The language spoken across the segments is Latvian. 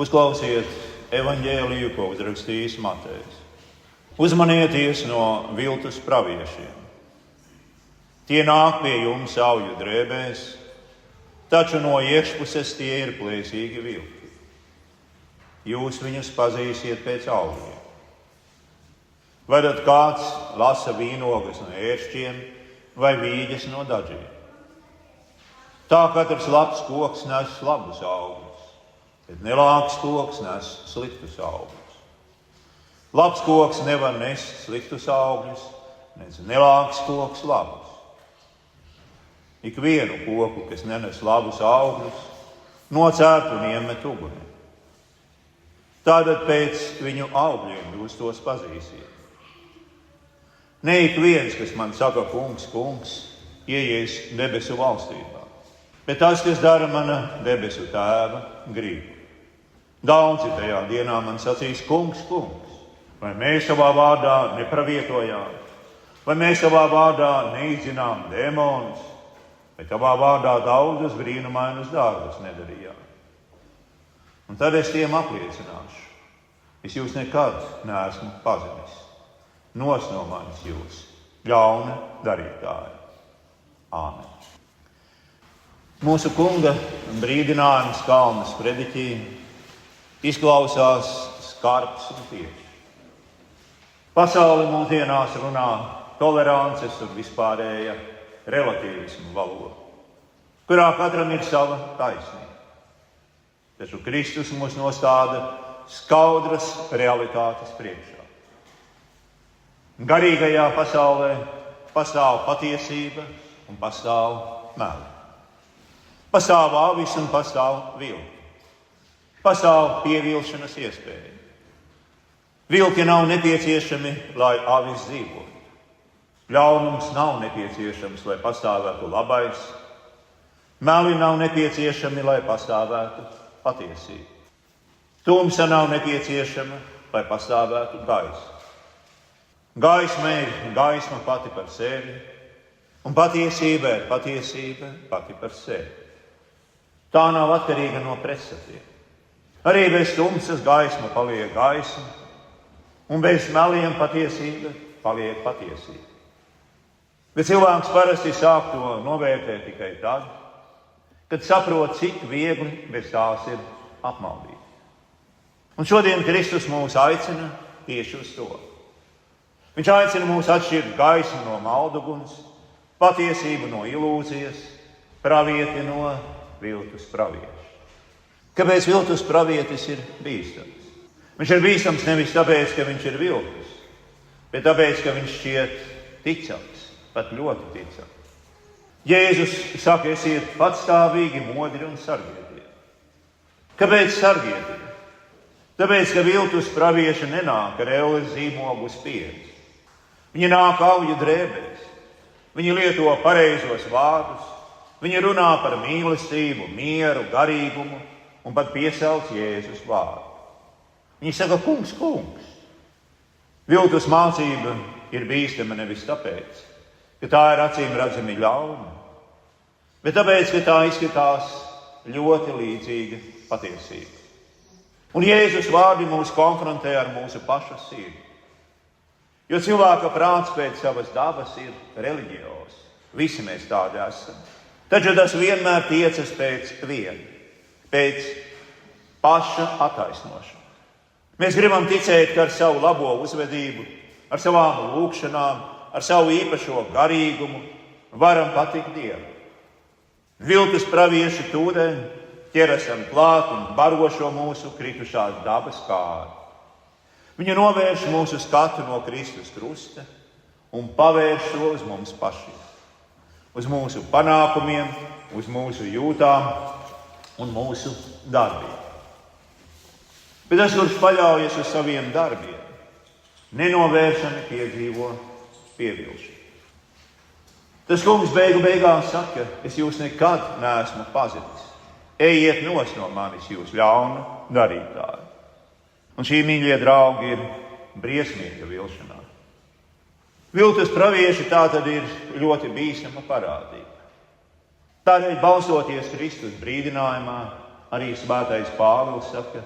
Uzklausiet evaņģēliju, ko uzrakstījis Matejs. Uzmanieties no viltus praviešiem. Tie nāk pie jums auju drēbēs, taču no iekšpuses tie ir plēsīgi vilki. Jūs viņus pazīsiet pēc augļiem. Vai tad kāds lasa vīnogas no ēršķiem vai vīģes no dažiem? Tā katrs labs koks nes labus augļus, bet nelāks koks nes sliktus augļus. Labs koks nevar nest sliktus augļus, nec nelāks koks labus. Ikvienu koku, kas nenes labus augļus, nocērt un iemet ugunī. Tātad pēc viņu augļiem jūs tos pazīsiet. Ne ik viens, kas man saka, kungs, kungs, ieies debesu valstībā, bet tas, kas dara mana debesu tēva gribu. Daudzi tajā dienā man sacīs, kungs, kungs, vai mēs savā vārdā nepravietojām, vai mēs savā vārdā neizzinām dēmonus, vai tavā vārdā daudzus brīnumainus darbus nedarījām. Un tad es tiem apliecināšu, es jūs nekad neesmu pazinis. Nos no manis jūs, ļauna darītāji. Āmen. Mūsu kunga brīdinājums Kalnas prediķī izklausās skarbs un tieši. Pasaule mūsdienās runā tolerances un vispārēja relativismu valodu, kurā katram ir sava taisnība. Taču Kristus mūs nostāda skaudras realitātes priekšā. Garīgajā pasaulē pastāv patiesība un pastāv meli. Pastāv avis un pastāv vilki. Pastāv pievilšanas iespēja. Vilki nav nepieciešami, lai avis dzīvotu. Ļaunums nav nepieciešams, lai pastāvētu labais. Meli nav nepieciešami, lai pastāvētu patiesība. Tumsa nav nepieciešama, lai pastāvētu gaisa. Gaisma ir gaisma pati par sevi, un patiesība ir patiesība pati par sevi. Tā nav atkarīga no pretstatiem. Arī bez tumsas gaisma paliek gaisma, un bez meliem patiesība paliek patiesība. Bet cilvēks parasti sāk to novērtēt tikai tad, kad saprot, cik viegli bez tās ir apmaldīt. Un šodien Kristus mūs aicina tieši uz to. Viņš aicina mūs atšķirt gaismu no malduguns, patiesību no ilūzijas, pravieti no viltus pravieša. Kāpēc viltus pravietis ir bīstams? Viņš ir bīstams nevis tāpēc, ka viņš ir viltus, bet tāpēc, ka viņš šķiet ticams, pat ļoti ticams. Jēzus saka, esiet patstāvīgi, modri un sargietie. Kāpēc sargietie? Tāpēc, ka viltus pravieši nenāk ar elles zīmogu uz pieres. Viņi nāk auju drēbēs, viņi lieto pareizos vārdus, viņi runā par mīlestību, mieru, garīgumu un pat piesauc Jēzus vārdu. Viņi saka, kungs, kungs. Viltus mācība ir bīstama nevis tāpēc, ka tā ir acīm redzami ļauna, bet tāpēc, ka tā izskatās ļoti līdzīga patiesība. Un Jēzus vārdi mūs konfrontē ar mūsu pašu sirdi. Jo cilvēka prāts pēc savas dabas ir reliģios. Visi mēs tādi esam. Taču tas vienmēr tiecas pēc viena, pēc paša attaisnošana. Mēs gribam ticēt, ka ar savu labo uzvedību, ar savām lūkšanām, ar savu īpašo garīgumu varam patikt Dievam. Viltus pravieši tūdēļ ķerasam klāt un barošo mūsu kritušās dabas kāru. Viņi novērš mūsu skatu no Kristus krusta un pavērš to uz mums pašiem, uz mūsu panākumiem, uz mūsu jūtām un mūsu darbiem. Bet tas, kurš paļaujas uz saviem darbiem, nenovēršami piedzīvo pievilšanu. Tas kungs beigās saka, es jūs nekad neesmu pazinis. Ejiet nos no manis, jūs ļauna darītāji. Un šī, mīļie draugi, ir briesmīga vilšanās. Viltus pravieši tā tad ir ļoti bīstama parādība. Tādēļ, balstoties Kristus brīdinājumā, arī svētais Pāvils saka,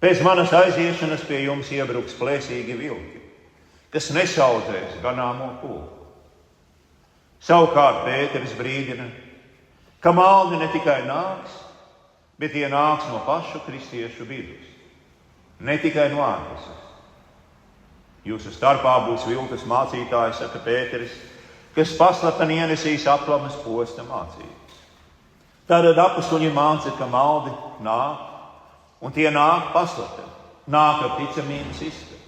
Pēc manas aiziešanas pie jums iebruks plēsīgi vilki, kas nesaudzēs ganāmo koku. Savukārt Pēteris brīdina, ka maldi ne tikai nāks, bet tie nāks no pašu kristiešu vidus, ne tikai no ārpuses. Jūsu starpā būs viltus mācītāji, saka Pēteris, kas paslapeni ienesīs aplamas posta mācības. Tātad apustuļi māca, ka maldi nāk, un tie nāk paslapeni, nāk ar ticamības izskatu.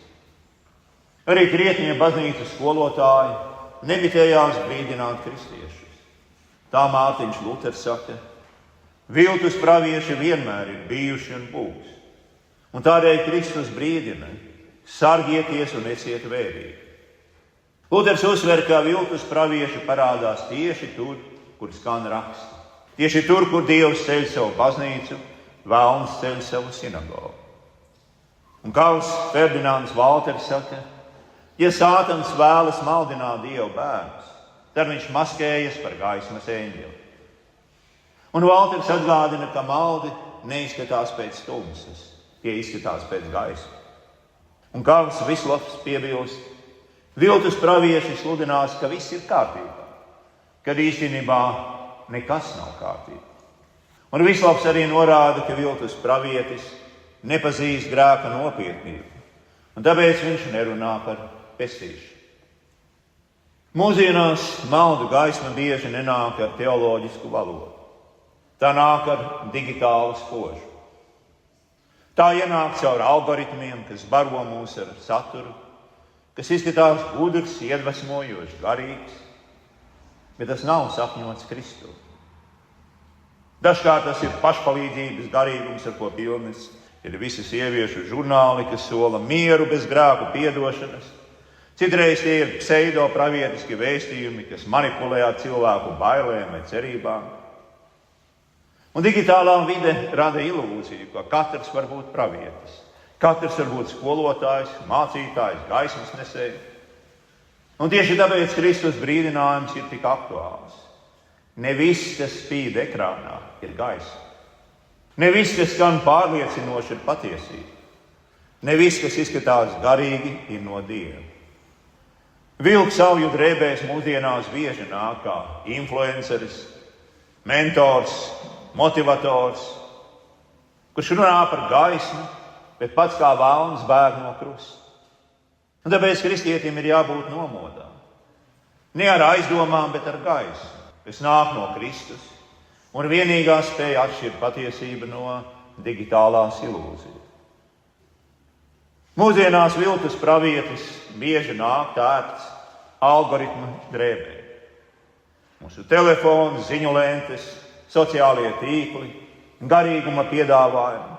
Arī krietnie baznīcas skolotāji nebitējās brīdināt kristiešus. Tā Mārtiņš Luters saka, viltus pravieši vienmēr ir bijuši un būs, un tādēļ Kristus brīdina, sargieties un esiet vērīgi. Luters uzsver, ka viltus pravieši parādās tieši tur, kur skan raksti. Tieši tur, kur Dievs ceļ savu baznīcu, vēlns ceļ savu sinagogu. Un Karls Ferdinands Valters saka, ja Sātans vēlas maldināt Dievu bērnus, tad viņš maskējas par gaismas eņģeli. Un Valters atgādina, ka maldi neizskatās pēc tumsas, tie izskatās pēc gaismas. Un Karls Vislavs piebilst, viltus pravieši sludinās, ka viss ir kārtībā, kad īstenībā nekas nav kārtībā. Un Vislavs arī norāda, ka viltus pravietis nepazīst grēka nopietnību, un tāpēc viņš nerunā par pestīšanu. Mūsdienās maldu gaisma bieži nenāk ar teoloģisku valodu. Tā nāk ar digitālu spožu. Tā ienāk caur algoritmiem, kas baro mūs ar saturu, kas izskatās gudrs, iedvesmojošs, garīgs, bet tas nav sapņots Kristu. Dažkārt tas ir pašpalīdzības garīgums, ar ko pilnas ir visi sieviešu žurnāli, kas sola mieru bez grēku piedošanas. Citreiz tie ir pseido-pravietiski vēstījumi, kas manipulē ar cilvēku bailēm vai cerībām. Un digitālā vide rada ilūziju, ka katrs var būt pravietis. Katrs var būt skolotājs, mācītājs, gaismas nesējs. Un tieši tāpēc Kristus brīdinājums ir tik aktuāls. Ne viss, kas spīd ekrānā, ir gaisma. Ne viss, kas skan pārliecinoši, ir patiesība. Ne viss, kas izskatās garīgi, ir no Dieva. Vilks savju drēbēs mūsdienās bieži nāk kā influenceris, mentors, motivators, kurš runā par gaismu, bet pats kā vēlns bēg no krusta. Un tāpēc kristietim ir jābūt nomodā. Ne ar aizdomām, bet ar gaismu, kas nāk no Kristus, un vienīgā spēja atšķirt patiesību no digitālās ilūzijas. Mūsdienās viltus pravietis bieži nāk tērpts algoritmu drēbē. Mūsu telefons, ziņu lentes, sociālie tīkli, garīguma piedāvājumi,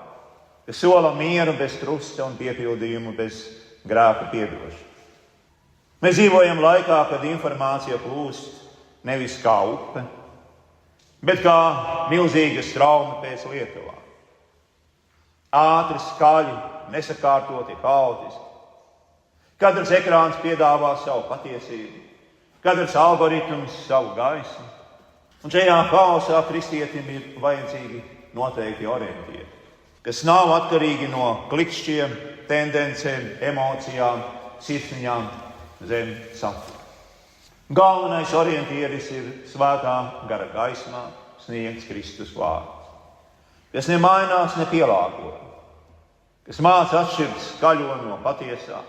kas sola mieru bez krusta un piepildījumu bez grēka piedošana. Mēs dzīvojam laikā, kad informācija plūst nevis kā upe, bet kā milzīga strauma pēc lietuvām. Ātri, skaļi, nesakārtoti, haotiski. Katrs ekrāns piedāvā savu patiesību, katrs algoritms savu gaismu. Un šajā haosā kristietim ir vajadzīgi noteikti orientieri, kas nav atkarīgi no klikšķiem, tendencēm, emocijām, sirsniņām zem satura. Galvenais orientieris ir svētā gara gaismā sniegts Kristus vārds, kas nemainās, nepielāgo, kas māca atšķirt skaļo no patiesā,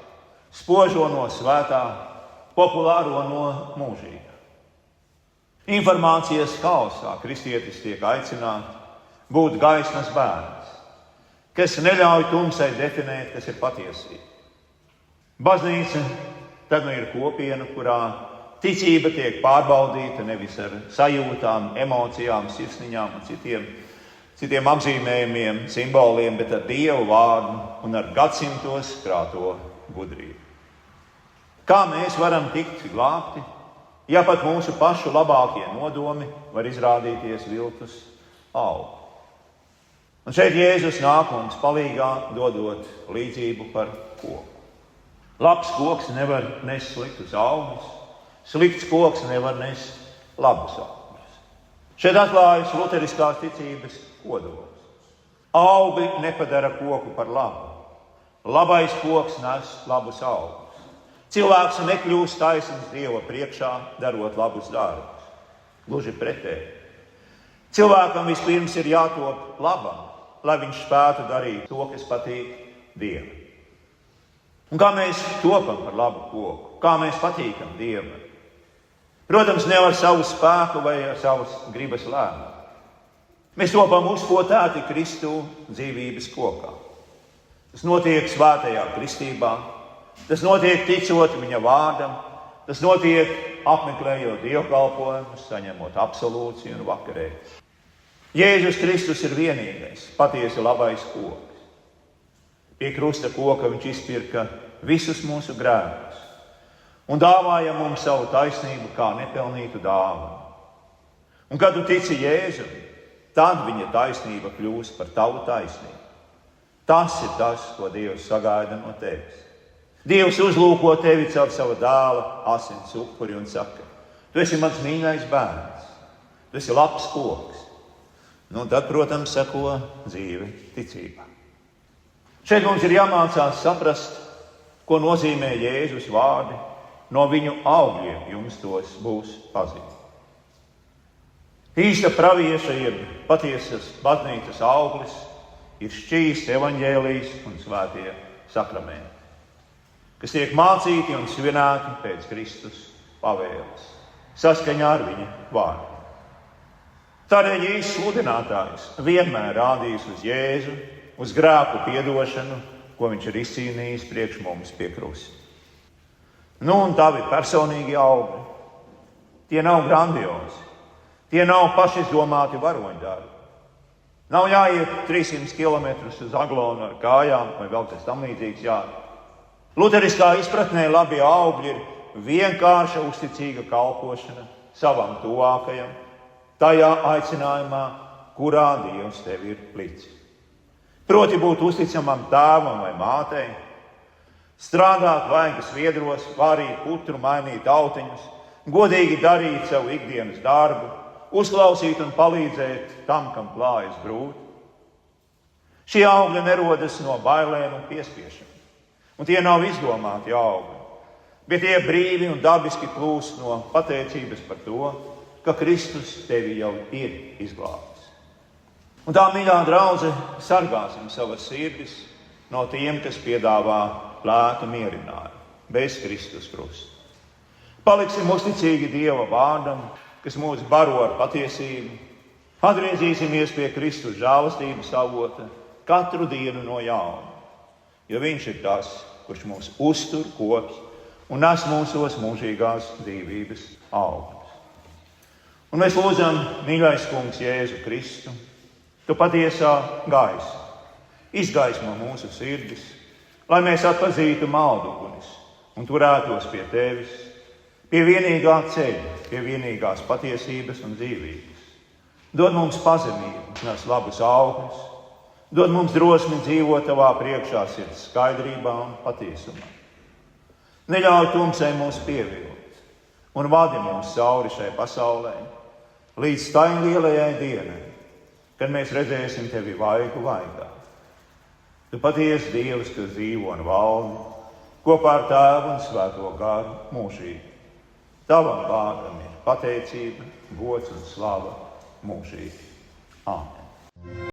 spožo no svētā, populāro no mūžīgā. Informācijas haosā kristietis tiek aicināts būt gaismas bērns, kas neļauj tumsai definēt, kas ir patiesība. Baznīca tad nu ir kopiena, kurā ticība tiek pārbaudīta nevis ar sajūtām, emocijām, sirsniņām un citiem apzīmējumiem, simboliem, bet ar Dievu vārdu un ar gadsimtos krāto gudrību. Kā mēs varam tikt glābti, ja pat mūsu pašu labākie nodomi var izrādīties viltus augi? Un šeit Jēzus nāk mums palīgā, dodot līdzību par koku. Labs koks nevar nest sliktus augļus, slikts koks nevar nest labus augļus. Šeit atklājas luteriskās ticības kodols. Augļi nepadara koku par labu. Labais koks nes labus augļus. Cilvēks nekļūst taisns Dieva priekšā, darot labus darbus. Gluži pretēji. Cilvēkam vispirms ir jātop labam, lai viņš spētu darīt to, kas patīk Dievam. Un kā mēs topam par labu koku? Kā mēs patīkam Dievam? Protams, ne ar savu spēku vai ar savas gribas lēmumu. Mēs topam uzpotēti Kristu dzīvības kokā. Tas notiek svētajā kristībā, tas notiek ticot viņa vārdam, tas notiek apmeklējot dievkalpojumus, saņemot absolūciju un vakarējumu. Jēzus Kristus ir vienīgais, patiesi labais koks. Pie krusta koka viņš izpirka visus mūsu grēkus un dāvāja mums savu taisnību kā nepelnītu dāvanu. Un kad tu tici Jēzum, tad viņa taisnība kļūst par tavu taisnību. Tas ir tas, ko Dievs sagaida no tevis. Dievs uzlūko tevi caur savu dēla asins upuri un saka: tu esi mans mīļais bērns, tu esi labs koks. Nu, tad, protams, seko dzīve ticībā. Šeit mums ir jāmācās saprast, ko nozīmē Jēzus vārdi. No viņu augļiem jums tos būs pazīt. Īsta pravieša ir patiesas baznīcas auglis, ir šķīsts evaņģēlijs un svētie sakramenti, kas tiek mācīti un svinēti pēc Kristus pavēles, saskaņā ar viņa vārdu. Tādēļ īsts sludinātājs vienmēr rādījis uz Jēzu, uz grēku piedošanu, ko viņš ir izcīnījis priekš mums pie krusta. Nu, un tavi personīgi augļi, tie nav grandiozi, tie nav pašizdomāti varoņdarbi. Nav jāiet 300 kilometrus uz Aglonu ar kājām vai vēl kas tam līdzīgs jādara. Luteriskā izpratnē labi augļi ir vienkārša uzticīga kalpošana savam tuvākajam, tajā aicinājumā, kurā Dievs tevi ir licis. Proti būt uzticamam tēvam vai mātei, strādāt vaigas viedros, vārīt putru, mainīt autiņus, godīgi darīt savu ikdienas darbu, uzklausīt un palīdzēt tam, kam klājas grūti. Šie augļi nerodas no bailēm un piespiešanām, un tie nav izdomāti augļi, bet tie brīvi un dabiski plūst no pateicības par to, ka Kristus tevi jau ir izglābis. Un tā, mīļā draudze, sargāsim savas sirdis no tiem, kas piedāvā plētu mierinājumu bez Kristus krusta. Paliksim uzticīgi Dieva vārdam, kas mūs baro ar patiesību. Atgriezīsimies pie Kristus žēlastības avota katru dienu no jauna, jo viņš ir tas, kurš mūs uztur, kops un nes mūsos mūžīgās dzīvības augļus. Un mēs lūdzam, mīļais kungs Jēzu Kristu, tu patiesā gaisa, izgaismo mūsu sirdis, lai mēs atpazītu maldugunis un turētos pie tevis, pie vienīgā ceļa, pie vienīgās patiesības un dzīvības. Dod mums pazemību, nes labus augļus, dod mums drosmi dzīvot tavā priekšā sirds skaidrībā un patiesumā. Neļauj tumsai mūs pievilt un vadi mūs cauri šai pasaulē, līdz tai lielajai dienai, kad mēs redzēsim tevi vaigu vaigā. Tu patiesi Dievs, kas dzīvo un valdi kopā ar Tēvu un Svēto garu mūžīgi. Tavam vārdam ir pateicība, gods un slava mūžīgi. Āmen.